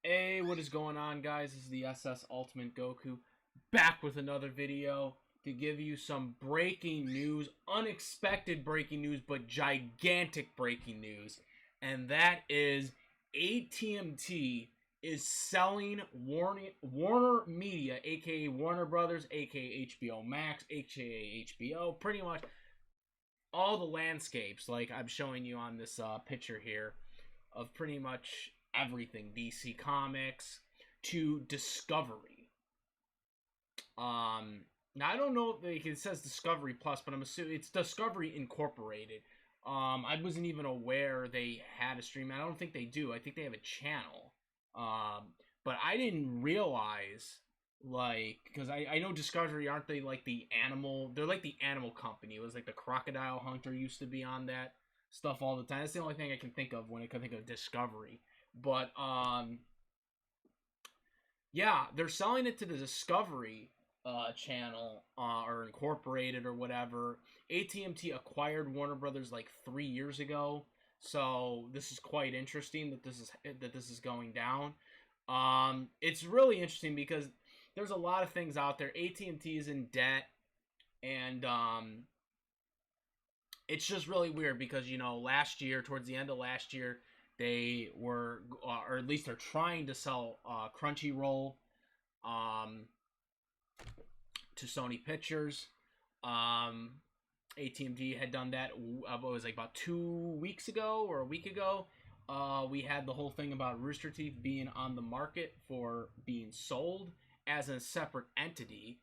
Hey, what is going on, guys? This is the SS Ultimate Goku back with another video to give you some breaking news, unexpected breaking news, but gigantic breaking news. And that is AT&T is selling WarnerMedia, aka Warner Brothers, aka HBO Max, aka HBO, pretty much all the landscapes, like I'm showing you on this picture here, of pretty much everything DC Comics to Discovery. Now I don't know if it says Discovery Plus, but I'm assuming it's Discovery Incorporated. I wasn't even aware they had a stream. I don't think they do. I think they have a channel. But I didn't realize, like, because I know Discovery, aren't they like the animal? They're like the animal company. It was like the Crocodile Hunter used to be on that stuff all the time. That's the only thing I can think of when I can think of Discovery. But yeah, they're selling it to the Discovery channel or Incorporated or whatever. AT&T acquired Warner Brothers like 3 years ago, so this is quite interesting that this is going down. It's really interesting because there's a lot of things out there. AT&T is in debt, and it's just really weird because, you know, last year, towards the end of last year, they were, or at least they're trying to sell Crunchyroll to Sony Pictures. AT&T had done that, what was it, like about 2 weeks ago or a week ago. We had the whole thing about Rooster Teeth being on the market for being sold as a separate entity.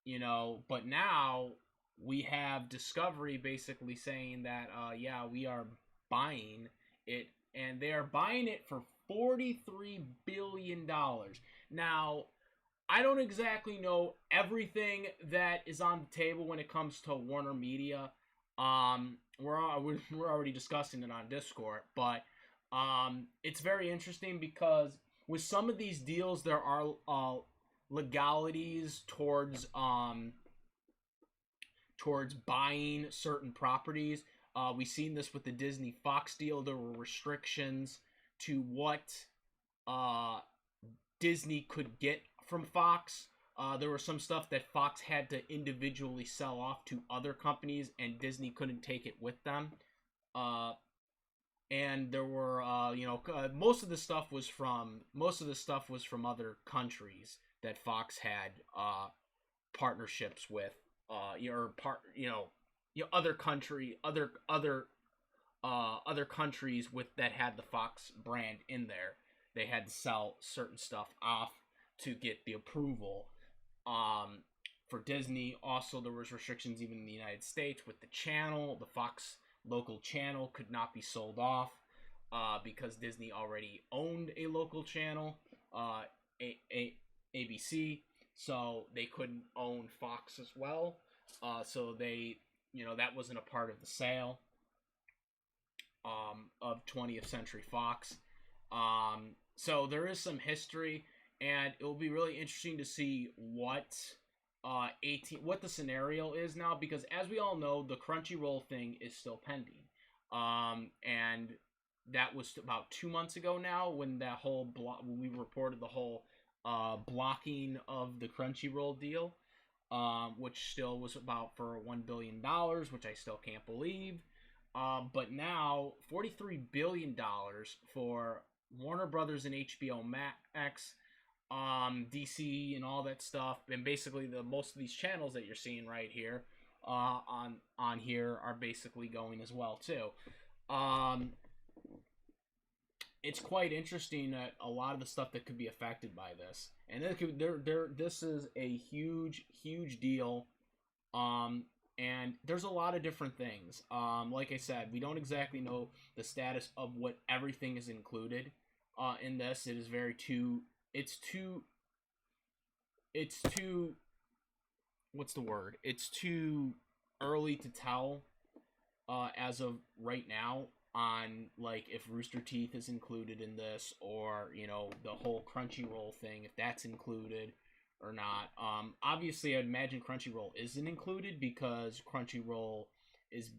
You know, but now we have Discovery basically saying that, yeah, we are buying it, and they are buying it for $43 billion. Now, I don't exactly know everything that is on the table when it comes to WarnerMedia. We're already discussing it on Discord, but it's very interesting because with some of these deals, there are legalities towards buying certain properties. We've seen this with the Disney Fox deal. There were restrictions to what Disney could get from Fox. There was some stuff that Fox had to individually sell off to other companies, and Disney couldn't take it with them. And there were, most of the stuff was from other countries that Fox had partnerships with, other countries with that had the Fox brand in there. They had to sell certain stuff off to get the approval. For Disney, also there was restrictions even in the United States with the channel. The Fox local channel could not be sold off because Disney already owned a local channel, ABC, so they couldn't own Fox as well. So they, that wasn't a part of the sale of 20th Century Fox. So there is some history, and it will be really interesting to see what the scenario is now, because as we all know, the Crunchyroll thing is still pending. And that was about 2 months ago now when that whole when we reported the whole blocking of the Crunchyroll deal, which still was about for $1 billion, which I still can't believe. But now $43 billion for Warner Brothers and HBO Max, DC and all that stuff, and basically most of these channels that you're seeing right here on here are basically going as well too. It's quite interesting that a lot of the stuff that could be affected by this, and this is a huge deal. And there's a lot of different things. Like I said, we don't exactly know the status of what everything is included in this. It is it's too what's the word? It's too early to tell as of right now on, like, if Rooster Teeth is included in this, or, the whole Crunchyroll thing, if that's included or not. Obviously, I'd imagine Crunchyroll isn't included because Crunchyroll is,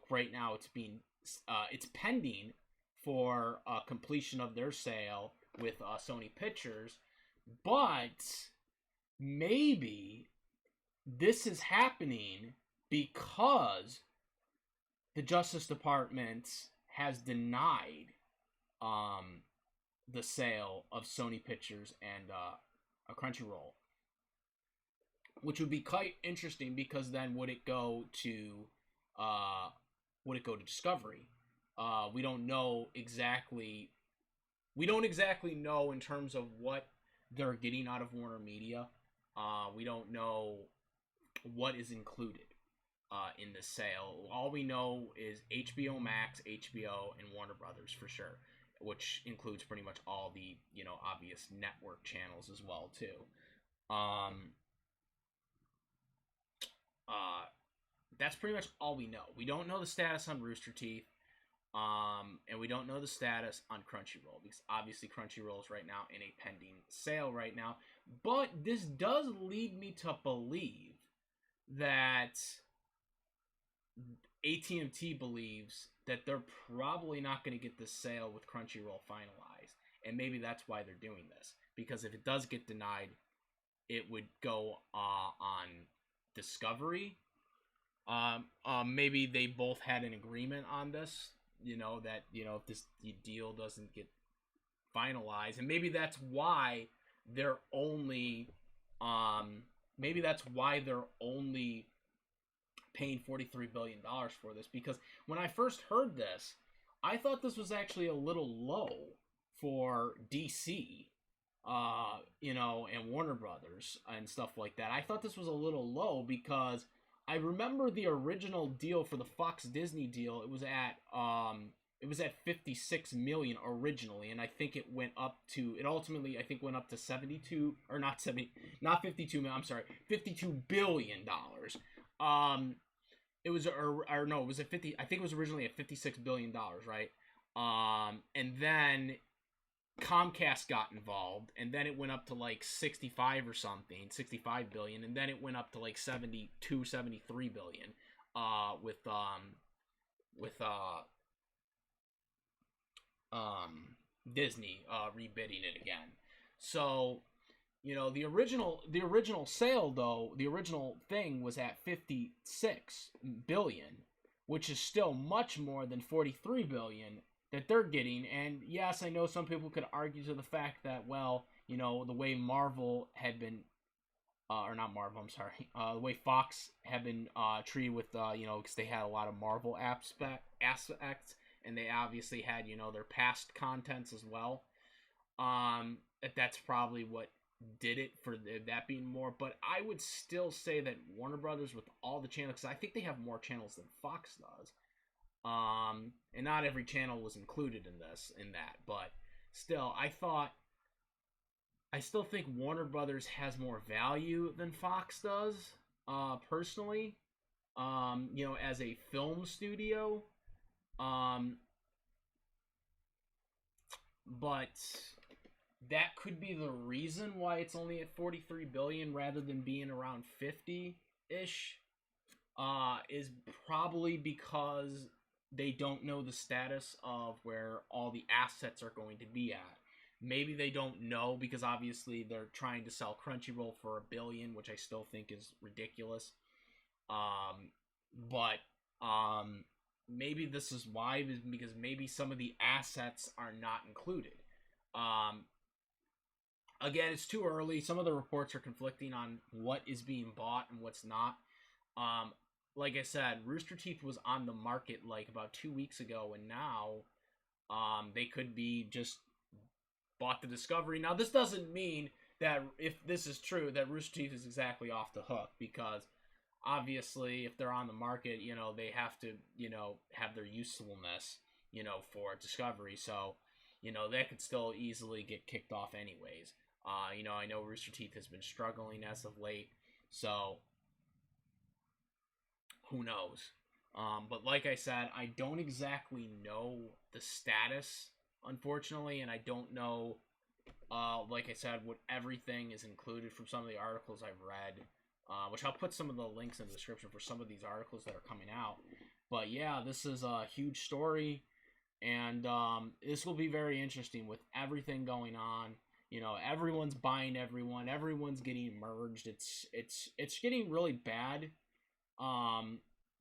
right now it's pending for completion of their sale with Sony Pictures, but maybe this is happening because the Justice Department has denied the sale of Sony Pictures and a Crunchyroll, which would be quite interesting because then would it go to Discovery? We don't know exactly. We don't exactly know in terms of what they're getting out of WarnerMedia. We don't know what is included in the sale. All we know is HBO Max, HBO, and Warner Brothers for sure, which includes pretty much all the obvious network channels as well too. That's pretty much all we know. We don't know the status on Rooster Teeth. And we don't know the status on Crunchyroll because obviously Crunchyroll is right now in a pending sale right now. But this does lead me to believe that AT&T believes that they're probably not going to get this sale with Crunchyroll finalized. And maybe that's why they're doing this. Because if it does get denied, it would go on Discovery. Maybe they both had an agreement on this. That if this deal doesn't get finalized, and maybe that's why they're only paying $43 billion for this, because when I first heard this, I thought this was actually a little low for DC, and Warner Brothers and stuff like that. I thought this was a little low because I remember the original deal for the Fox Disney deal. It was at 56 million originally, and I think it ultimately went up to 72 or not 70, not 52 million. I'm sorry, $52 billion. It was no, it was at 50. I think it was originally at $56 billion, right? And then Comcast got involved, and then it went up to like 65 or something, 65 billion, and then it went up to like 72, 73 billion with Disney rebidding it again. So, the original sale though, the original thing was at 56 billion, which is still much more than 43 billion that they're getting. And yes, I know some people could argue to the fact that, well, the way Marvel had been, or not Marvel, I'm sorry, the way Fox had been treated with, because they had a lot of Marvel aspects, and they obviously had, their past contents as well. That's probably what did it for that being more. But I would still say that Warner Brothers, with all the channels, because I think they have more channels than Fox does. And not every channel was included in that, but still, I still think Warner Brothers has more value than Fox does, personally, as a film studio, but that could be the reason why it's only at 43 billion rather than being around 50-ish, is probably because they don't know the status of where all the assets are going to be at. Maybe they don't know because obviously they're trying to sell Crunchyroll for $1 billion, which I still think is ridiculous. But maybe this is why, because maybe some of the assets are not included. Again, it's too early. Some of the reports are conflicting on what is being bought and what's not. Like I said, Rooster Teeth was on the market like about 2 weeks ago, and now they could be just bought to Discovery. Now, this doesn't mean that if this is true, that Rooster Teeth is exactly off the hook, because obviously if they're on the market, they have to, have their usefulness, for Discovery. So, that could still easily get kicked off anyways. I know Rooster Teeth has been struggling as of late, so who knows? But like I said, I don't exactly know the status, unfortunately, and I don't know, like I said, what everything is included from some of the articles I've read, which I'll put some of the links in the description for some of these articles that are coming out. But yeah, this is a huge story. And this will be very interesting with everything going on. Everyone's buying everyone. Everyone's getting merged. It's getting really bad.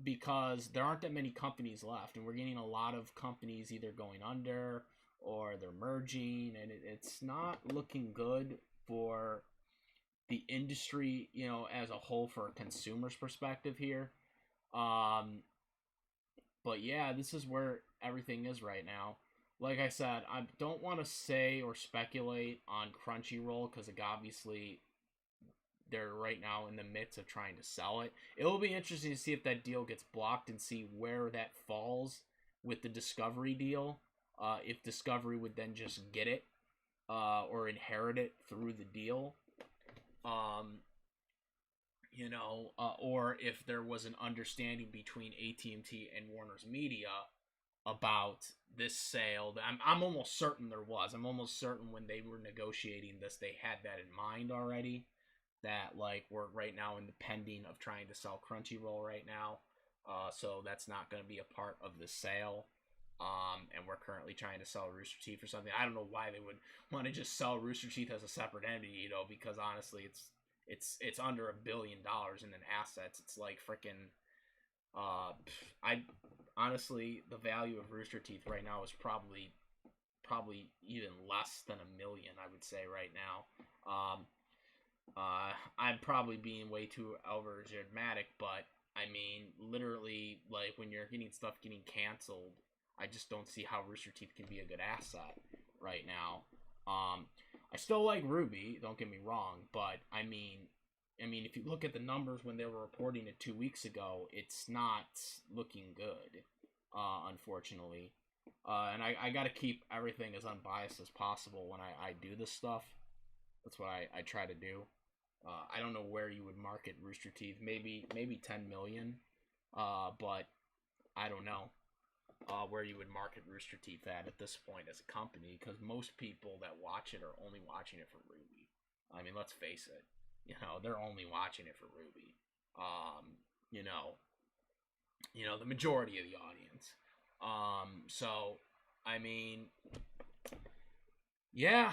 Because there aren't that many companies left, and we're getting a lot of companies either going under or they're merging, and it's not looking good for the industry, as a whole, for a consumer's perspective here. Um, but yeah, this is where everything is right now. Like I said, I don't want to say or speculate on Crunchyroll because obviously they're right now in the midst of trying to sell it. It will be interesting to see if that deal gets blocked and see where that falls with the Discovery deal. If Discovery would then just get it or inherit it through the deal. Or if there was an understanding between AT&T and Warner's Media about this sale. I'm almost certain there was. I'm almost certain when they were negotiating this, they had that in mind already. That like we're right now in the pending of trying to sell Crunchyroll right now, so that's not going to be a part of the sale. And we're currently trying to sell Rooster Teeth or something. I don't know why they would want to just sell Rooster Teeth as a separate entity, because honestly, it's under $1 billion in assets. It's like freaking. I honestly, the value of Rooster Teeth right now is probably even less than $1 million. I would say right now. I'm probably being way too over dramatic, but I mean, literally, like when you're getting stuff getting canceled, I just don't see how Rooster Teeth can be a good asset right now. I still like Ruby, don't get me wrong, but I mean, if you look at the numbers when they were reporting it 2 weeks ago, it's not looking good, unfortunately. And I got to keep everything as unbiased as possible when I do this stuff. That's what I try to do. I don't know where you would market Rooster Teeth. Maybe 10 million. But I don't know where you would market Rooster Teeth at this point as a company, because most people that watch it are only watching it for Ruby. I mean, let's face it. They're only watching it for Ruby. The majority of the audience. So I mean, yeah,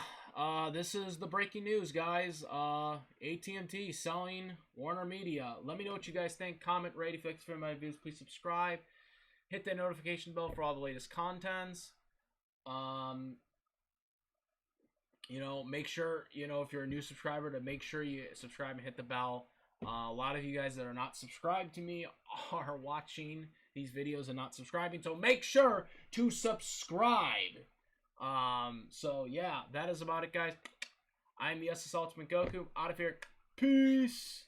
this is the breaking news, guys. AT&T selling WarnerMedia. Let me know what you guys think. Comment, rate. If you like to my videos, please subscribe. Hit that notification bell for all the latest contents. Make sure, if you're a new subscriber, to make sure you subscribe and hit the bell. A lot of you guys that are not subscribed to me are watching these videos and not subscribing, so make sure to subscribe. So yeah, that is about it, guys. I'm the SS Ultimate Goku, out of here. Peace.